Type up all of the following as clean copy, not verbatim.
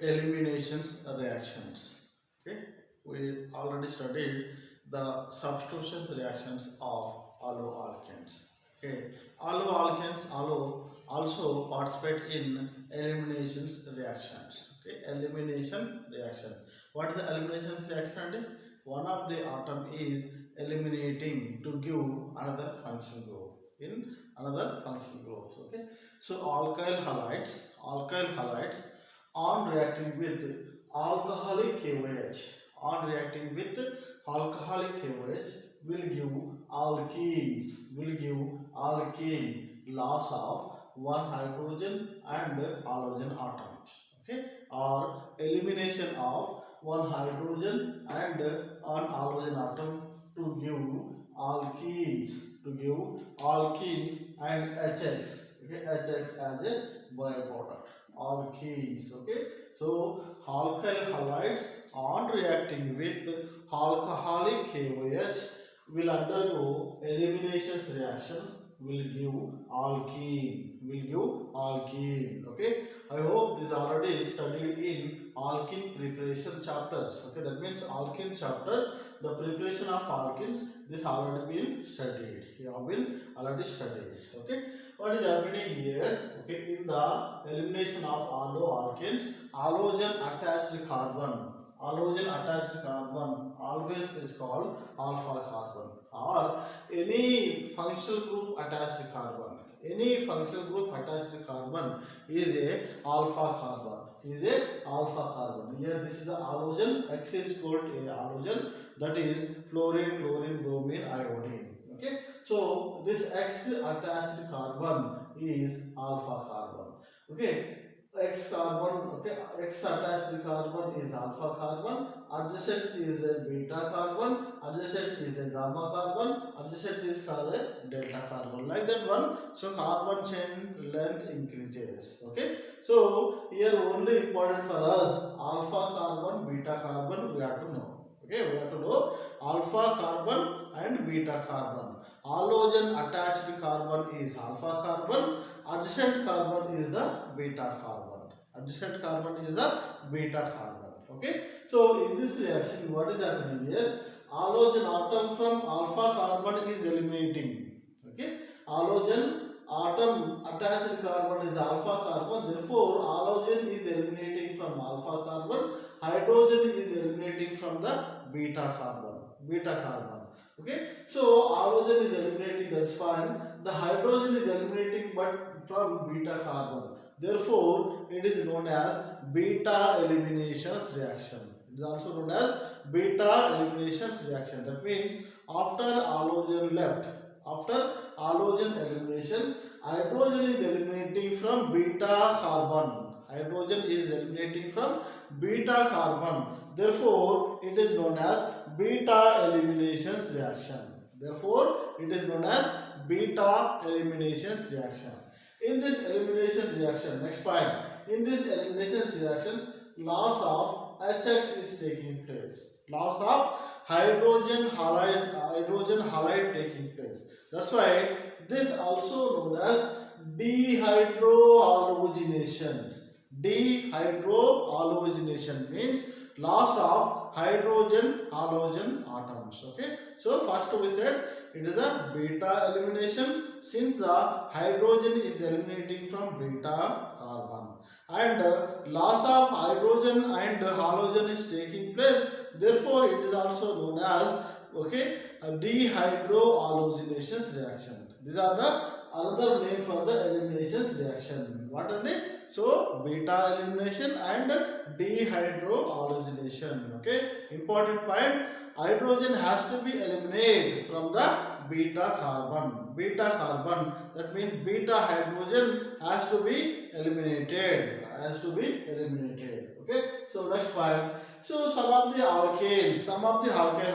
eliminations reactions. Okay, we already studied the substitution reactions of alloalkanes. Okay, alloalkanes also participate in eliminations reactions. Okay, elimination reaction. What is the elimination reaction? One of the atom is eliminating to give another functional group in another functional group. Okay, so alkyl halides on reacting with alcoholic KOH, will give alkene, loss of one hydrogen and halogen atoms. Okay, or elimination of one hydrogen and an halogen atom to give alkenes and HX. Okay, HX as a byproduct. Alkenes. Okay, so alkyl halides on reacting with alcoholic KOH will undergo elimination reactions, will give alkene. Okay, I hope this already studied in alkene preparation chapters. Okay, that means alkene chapters, the preparation of alkenes, this already been studied. You have been already studied. Okay, what is happening here? Okay, in the elimination of alloalkanes, halogen attached carbon always is called alpha carbon, or any functional group attached carbon. Any functional group attached carbon is a alpha carbon. Here this is the halogen. X is equal to a halogen, that is fluorine, chlorine, bromine, iodine. Okay, so this X attached carbon is alpha carbon. Okay, X attached carbon is alpha carbon, adjacent is a beta carbon, adjacent is a gamma carbon, adjacent is called a delta carbon, like that one. So carbon chain length increases. Okay, so here only important for us alpha carbon, beta carbon we have to know. Okay, we have to know alpha carbon and beta carbon. Halogen attached carbon is alpha carbon, adjacent carbon is the beta carbon. Okay, so in this reaction what is happening here? Halogen atom from alpha carbon is eliminating. Okay, halogen atom attached carbon is alpha carbon, therefore halogen is eliminating from alpha carbon, hydrogen is eliminating from the beta carbon. Okay, so halogen is eliminating, that's fine. The hydrogen is eliminating but from beta carbon, therefore it is known as beta elimination reaction. It is also known as beta elimination reaction. That means after halogen elimination, hydrogen is eliminating from beta carbon. Therefore it is known as beta elimination reaction. In this elimination reaction, next point, in this elimination reactions, loss of HX is taking place. Loss of hydrogen halide taking place. That's why this also known as dehydrohalogenation. Dehydrohalogenation means loss of hydrogen halogen atoms. Okay, so first we said it is a beta elimination, since the hydrogen is eliminating from beta carbon, and loss of hydrogen and halogen is taking place, therefore it is also known as a dehydrohalogenation reaction. These are the another name for the elimination reaction. What are they? So beta elimination and dehydrohalogenation. Okay, important point, hydrogen has to be eliminated from the beta carbon. That means beta hydrogen has to be eliminated. Okay, so next point. So some of the alkyl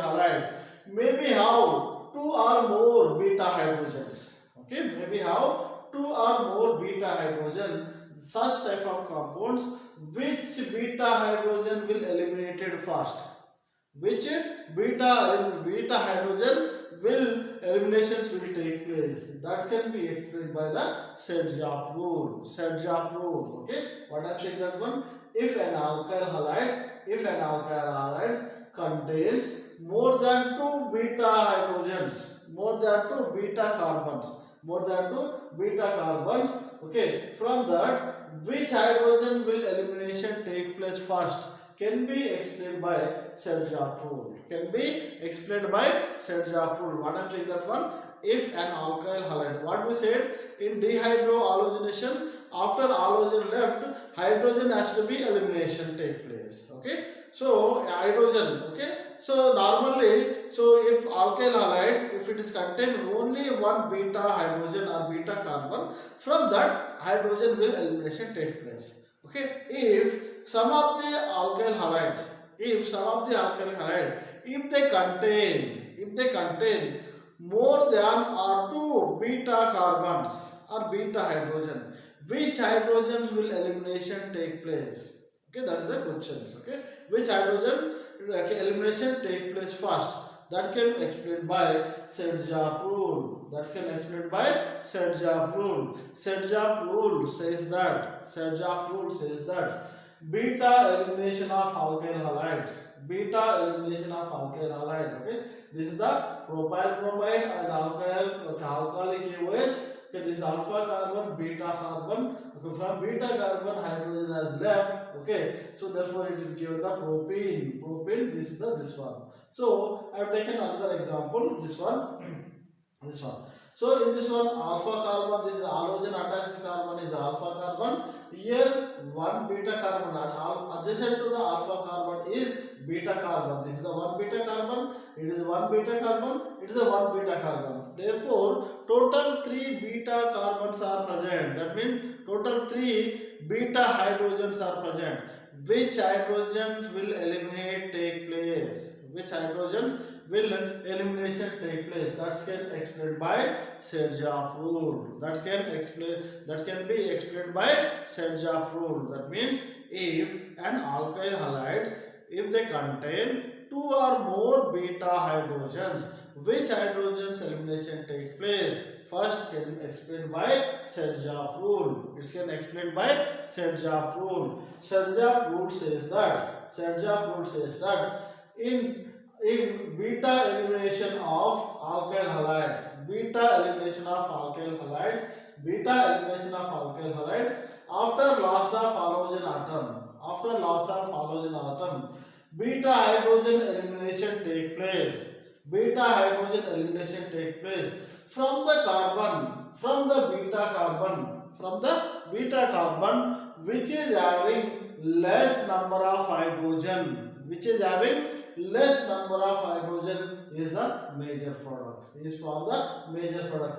halide maybe have two or more beta hydrogens. Okay, maybe have two or more beta hydrogen. Such type of compounds, which beta hydrogen will eliminated first? Which beta hydrogen will eliminations will take place? That can be explained by the Sedgwick rule. Okay, what I am saying that one? if an alkyl halide contains more than 2 beta hydrogens, more than 2 beta carbons, okay, from that which hydrogen will elimination take place first can be explained by Serge-Jacques rule. What I'm saying that one, if an alkyl halide, what we said in dehydrohalogenation, after halogen left, hydrogen has to be elimination take place. Okay, so hydrogen, okay, so normally, so if alkyl halides, if it is contain only one beta hydrogen or beta carbon, from that hydrogen will elimination take place. Okay, if some of the alkyl halides, if they contain more than or 2 beta carbons or beta hydrogen, which hydrogens will elimination take place? Okay, that is the question. Okay, which hydrogen elimination take place first? That can be explained by Serge-Jacques rule. Serge-Jacques rule says that beta elimination of alkyl halides. Okay, this is the propyl bromide and alcoholic OH. Okay, this is alpha carbon, beta carbon. Okay, from beta carbon hydrogen has left. Okay, so therefore it will give the propene. This is this one. So I have taken another example. This one. So in this one, alpha carbon, this is halogen attached carbon is alpha carbon. Here one beta carbon, adjacent to the alpha carbon is beta carbon. This is the one beta carbon. It is one beta carbon. It is a one beta carbon. Therefore, total 3 beta carbons are present. That means total 3 beta hydrogens are present. Which hydrogens will eliminate take place? That can explained by Serge-Jacques rule. That can be explained by Serge-Jacques rule. That means if an alkyl halides, if they contain 2 or more beta hydrogens, which hydrogens elimination take place? First can explained by Serge-Jacques rule. It can explained by Serge-Jacques rule. Serge-Jacques rule says that in beta elimination of alkyl halides, after loss of halogen atom, beta hydrogen elimination take place. From the beta carbon which is having less number of hydrogen, is the major product.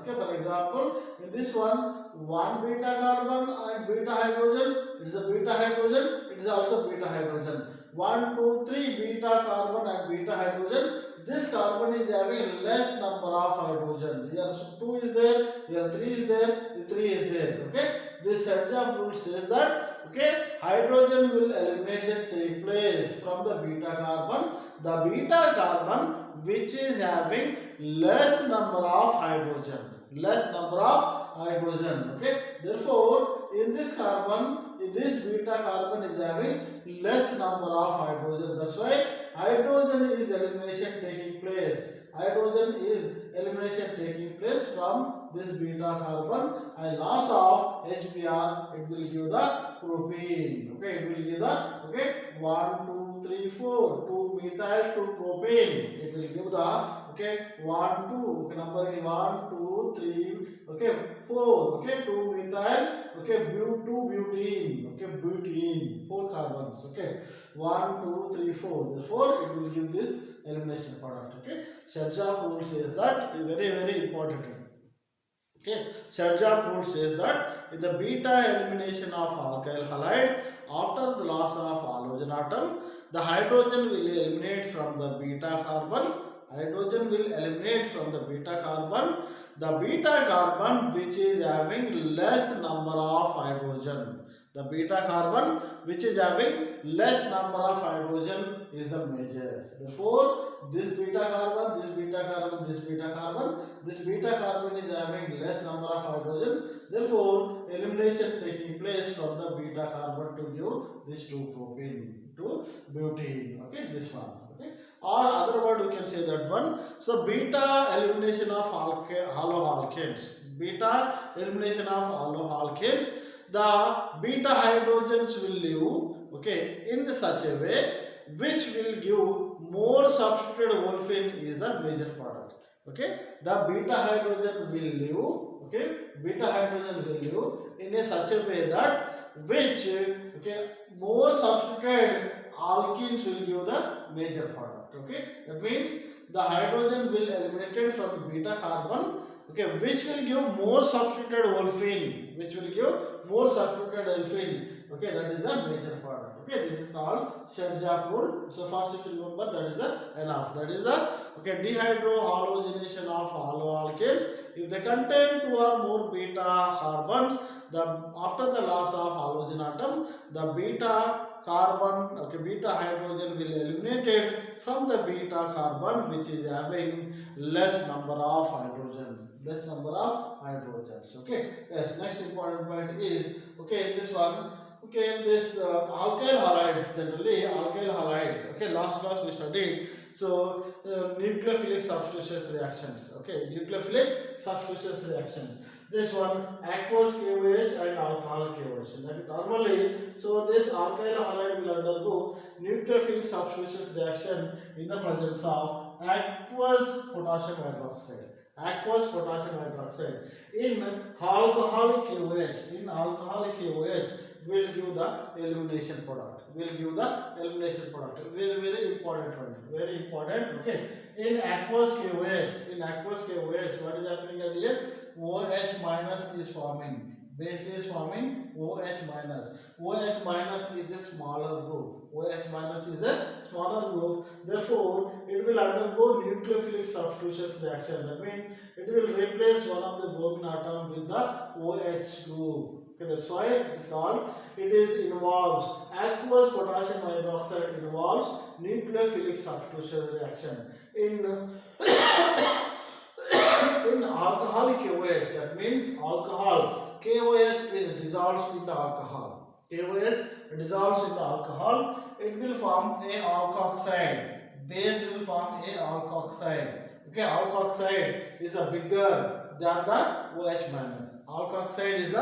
Okay, for example, in this one beta carbon and beta hydrogen, it is a beta hydrogen, it is also beta hydrogen. 1, 2, 3 beta carbon and beta hydrogen. This carbon is having less number of hydrogen. Here 2 is there, here 3 is there, 3 is there. Okay, this Serge-Jacques rule says that, okay, hydrogen will elimination take place from the beta carbon which is having less number of hydrogen. Okay, therefore in this beta carbon is having less number of hydrogen. That's why hydrogen is elimination taking place. From this beta carbon, and loss of HBr, it will give the propene. Okay, it will give the 1, 2, 3, 4, 2 methyl, 2 propane. It will give the 1, 2. Okay, number is 1, 2, 3. 4. 2 methyl. 2 butene. Butene. 4 carbons. 1, 2, 3, 4. Therefore, it will give this elimination product. Serge-Jacques rule says that is very important. Serge-Jacques rule says that in the beta elimination of alkyl halide, after the loss of halogen atom, the hydrogen will eliminate from the beta carbon. The beta carbon which is having less number of hydrogen. Is the major. Therefore, this beta carbon is having less number of hydrogen. Therefore, elimination taking place from the beta carbon to give this 2-propene to butene. Okay, this one. Okay, or other word we can say that one. So beta elimination of haloalkanes. Beta elimination of haloalkanes. The beta hydrogens will leave, okay, in such a way which will give more substituted olefin is the major product. Okay, the beta hydrogen will leave, okay, beta hydrogen will leave in a such a way that which, okay, more substituted alkenes will give the major product. Okay, that means the hydrogen will eliminated from the beta carbon, okay, which will give more substituted olefin, which will give more substituted olefin. Okay, that is the major product. Okay, this is called Sherjap rule. So first, if you remember, that is the enough. That is the, okay, dehydrohalogenation of haloalkanes. If they contain 2 or more beta carbons, after the loss of halogen atom, the beta carbon, okay, beta hydrogen will eliminated from the beta carbon, which is having less number of hydrogens. Okay, yes, next important point is, okay, this one, okay, this alkyl halides, generally alkyl halides. Okay, last class we studied. So nucleophilic substitution reactions. Okay, nucleophilic substitution reaction. This one, aqueous KOH and alcohol KOH. Normally, so this alkyl halide will undergo nucleophilic substitution reaction in the presence of aqueous potassium hydroxide. Aqueous potassium hydroxide. In alcoholic KOH, will give the elimination product. Very, very important one. Very important. Okay. In aqueous KOH, what is happening here? OH minus is forming. Base is forming OH minus. OH minus is a smaller group. Therefore, it will undergo nucleophilic substitution reaction. That means it will replace one of the bromine atom with the OH group. Okay, that's why it is called. Involves aqueous potassium hydroxide involves nucleophilic substitution reaction. In alcoholic KOH, that means alcohol, KOH is dissolved in the alcohol. It will form a alkoxide. Base will form a alkoxide. Okay, alkoxide is a bigger than the OH minus. Alkoxide is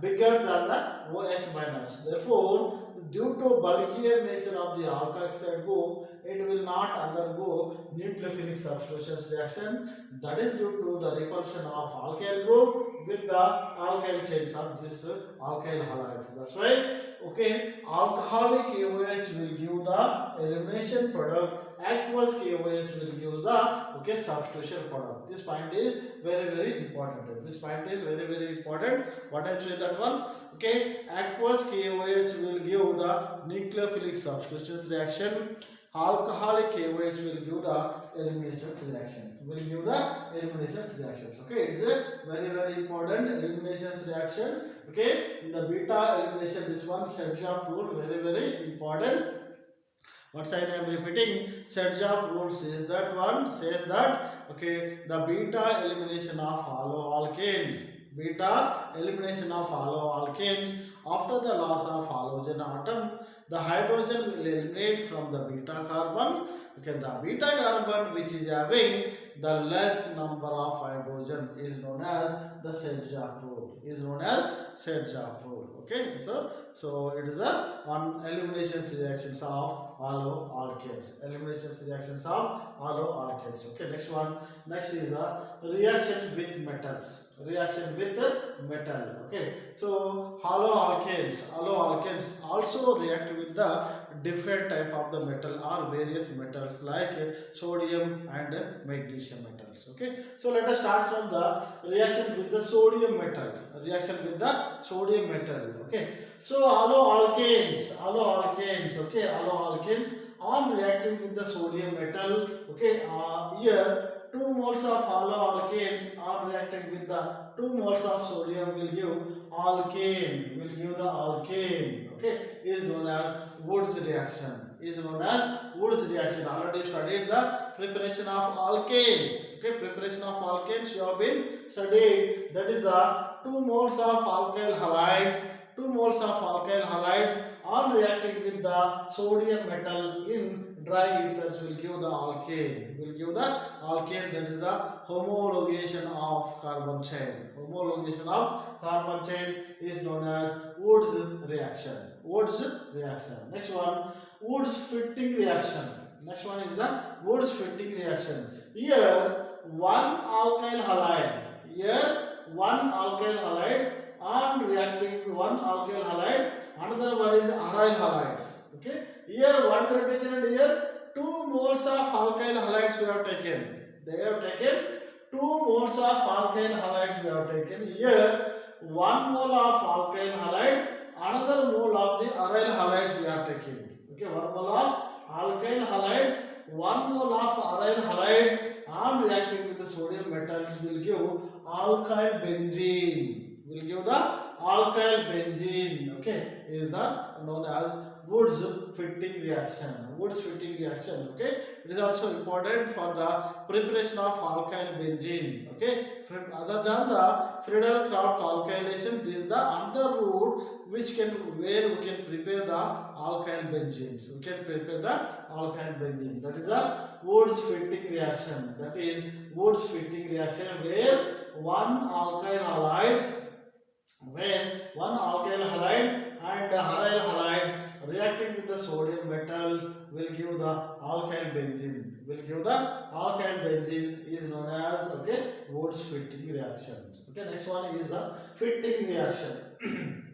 bigger than the OH minus. Therefore, due to bulkier nature of the alkoxide group, it will not undergo nucleophilic substitution reaction. That is due to the repulsion of alkyl group with the alkyl chains of this alkyl halide. That's why, okay, alcoholic KOH will give the elimination product. Aqueous KOH will give the, okay, substitution product. This point is very, very important. What I say that one? Okay, aqueous KOH will give the nucleophilic substitution reaction. Alcoholic KOH will give the elimination reaction. Okay, it's a very, very important elimination reaction. Okay, in the beta elimination, this one Sherjap rule, very, very important. What side I am repeating? Sherjap rule says that okay, the beta elimination of haloalkanes. After the loss of halogen atom, the hydrogen will eliminate from the beta carbon. Okay, the beta carbon which is having the less number of hydrogen is known as the Sherjap rule. Okay, so it is a one elimination reactions of haloalkanes. Okay, next is the reaction with metals. Okay, so haloalkanes also react with the different type of the metal or various metals like sodium and magnesium metals. Okay, so let us start from the reaction with the sodium metal. Okay, so haloalkanes are reacting with the sodium metal. Okay, here 2 moles of haloalkanes are reacting with the 2 moles of sodium will give alkane. Okay, is known as Wood's reaction. Already studied the preparation of alkanes. Okay, preparation of alkanes you have been studied. That is the 2 moles of alkyl halides, 2 moles of alkyl halides on reacting with the sodium metal in dry ethers will give the alkane. Will give the alkane, that is the homologation of carbon chain. Homologation of carbon chain is known as Wood's reaction. Wood's reaction. Next one, Wood's fitting reaction. Next one is the Wood's fitting reaction. Here one alkyl halide. Here one alkyl halide and reacting with one alkyl halide. Another one is aryl halides. Okay. Here what we have taken, and here 2 moles of alkyl halides we have taken. They have taken 2 moles of alkyl halides we have taken. Here 1 mole of alkyl halide, another mole of the aryl halides we are taking. Okay, 1 mole of alkyl halides, 1 mole of aryl halide, and reacting with the sodium metals will give alkyl benzene. Will give the alkyl benzene. Okay, is the known as Wood's fitting reaction. Wood's fitting reaction. Okay, it is also important for the preparation of alkyl benzene. Okay, other than the Friedel-Crafts alkylation, this is the another route which can, where we can prepare the alkyl benzenes. We can prepare the alkyl benzene. That is the Wood's fitting reaction. That is Wood's fitting reaction, where one alkyl halides, when one alkyl halide and aryl halide reacting with the sodium metals will give the alkyl benzene. Will give the alkyl benzene is known as, okay, Wood's fitting reaction. Okay, next one is the fitting reaction.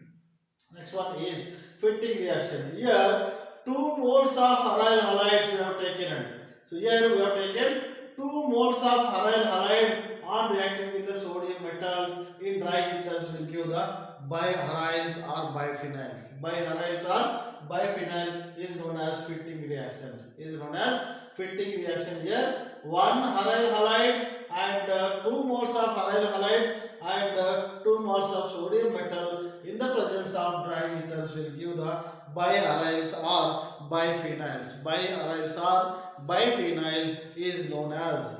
Next one is fitting reaction. Here 2 moles of aryl halides we have taken. So here we have taken 2 moles of aryl halide on reacting with the sodium metals in dry ethers will give the biaryls or biphenyls. Biaryls or biphenyl is known as fitting reaction. Is known as fitting reaction. Here 1 aryl halides and 2 moles of aryl halides and 2 moles of sodium metal in the presence of dry ethers will give the biaryls or biphenyls. Biaryls or biphenyl is known as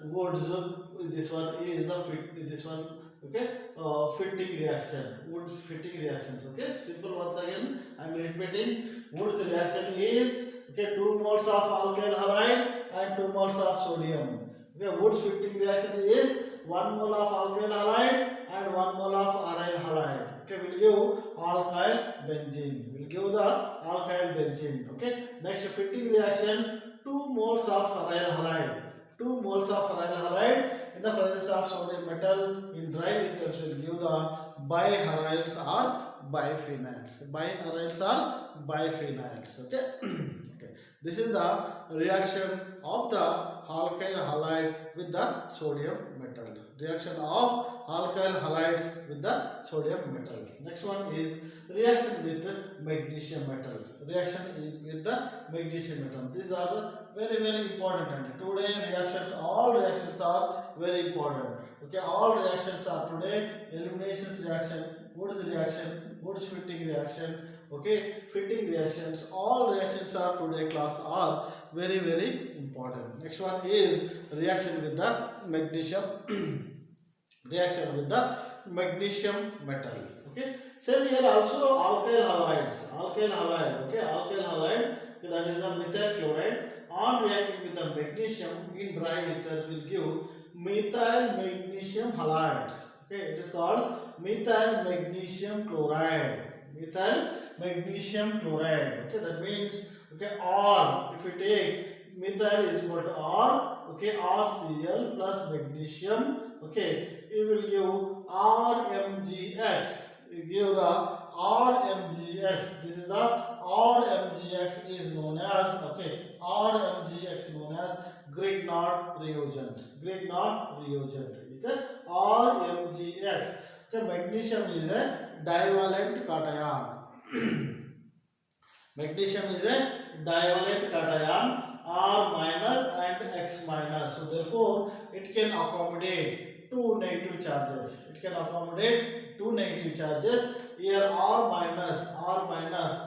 Wood's. This one is the okay, fitting reaction. Wood's fitting reactions. Okay, simple. Once again I am repeating. Wood's reaction is, okay, 2 moles of alkyl halide and 2 moles of sodium. Okay, Wood's fitting reaction is 1 mole of alkyl halide and 1 mole of aryl halide. Okay, will give alkyl benzene. Will give the alkyl benzene. Okay, next fitting reaction, 2 moles of aryl halide. 2 moles of aryl halide in the presence of sodium metal in dry ethers will give the biaryls or biphenyls. Biaryls or biphenyls. Okay. Okay. This is the reaction of the alkyl halide with the sodium metal. Reaction of alkyl halides with the sodium metal. Next one is reaction with magnesium metal. Reaction with the magnesium metal. These are the very important. And today reactions, all reactions are very important. Okay, all reactions are today elimination reaction, Wood's reaction, Wood's fitting reaction. Okay, fitting reactions, all reactions are today class are very important. Next one is reaction with the magnesium reaction with the magnesium metal. Okay, same here also alkyl halides. Alkyl halide. Okay, alkyl halide, that is the methyl chloride on reacting with the magnesium in dry ethers will give methyl magnesium halides. Okay, it is called methyl magnesium chloride. Methyl magnesium chloride. Okay, that means, okay, or if we take methyl is equal to R, okay, RCl plus magnesium, okay, it will give RMgX. It give the RMgX. This is the RMgX is known as, okay, RMgX known as Grignard reagent. Grignard reagent. Okay, RMgX. Okay, magnesium is a divalent cation. Magnesium is a divalent cation, R minus and X minus. So therefore, it can accommodate 2 negative charges. It It can accommodate two negative charges. Here R minus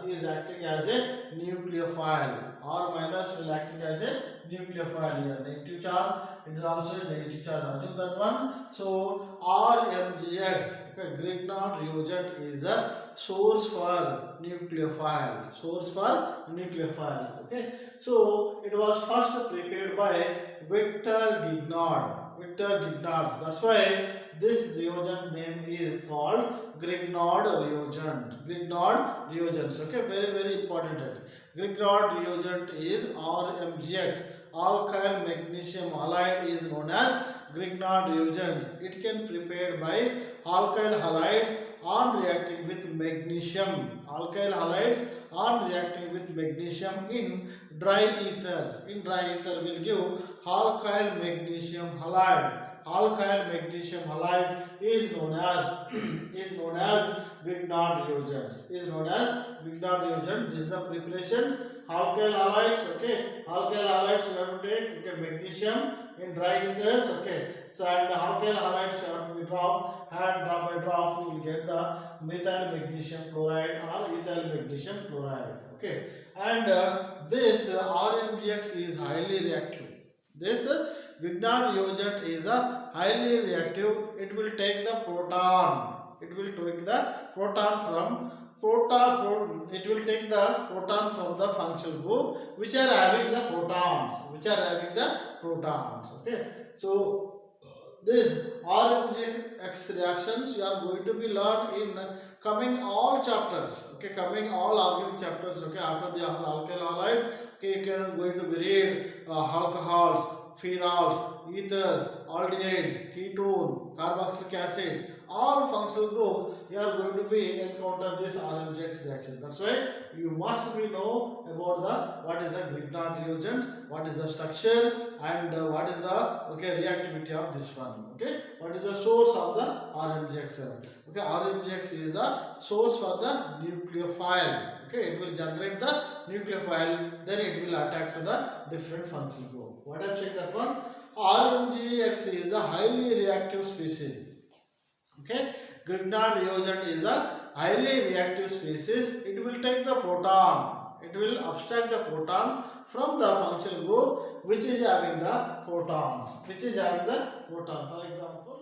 is acting as a nucleophile. R minus will acting as a nucleophile here. Negative charge, it is also a negative charge. Assume that one. So RMGX, okay, Grignard reagent is a source for nucleophile. Source for nucleophile. Okay. So it was first prepared by Victor Grignard. That's why this reagent name is called Grignard reagent. Grignard reagents. Okay, very important. Grignard reagent is RMGX. Alkyl magnesium halide is known as Grignard reagent. It can be prepared by alkyl halides on reacting with magnesium. Alkyl halides on reacting with magnesium in dry ethers. In dry ether will give alkyl magnesium halide. Alkyl magnesium halide is known as Grignard reagent. This is the preparation. Alkyl halides, okay. Alkyl halides you have to take, okay, magnesium in dry ethers, okay. So and the alkyl halides you have to be dropped, and drop by drop you will get the methyl magnesium chloride or ethyl magnesium chloride, okay. And this RMGX is highly reactive. This Grignard reagent is a highly reactive. It will take the proton. It will take the proton from the functional group which are having the protons. Okay. So this RMGX reactions you are going to be learned in coming all chapters. Okay, coming all organic chapters. Okay, after the alkyl halide, okay, you can going to be read alcohols, phenols, ethers, aldehyde, ketone, carboxylic acid. All functional groups you are going to be encounter this RMGX reaction. That's why you must be know about the what is the Grignard reagent, what is the structure, and what is the reactivity of this one. Okay, what is the source of the RMGX? Okay, RMGX is the source for the nucleophile. Okay, it will generate the nucleophile, then it will attack to the different functional group. What I'm saying that one, RMGX is a highly reactive species. Okay, Grignard reagent is a highly reactive species. It will take the proton. It will abstract the proton from the functional group which is having the protons. For example,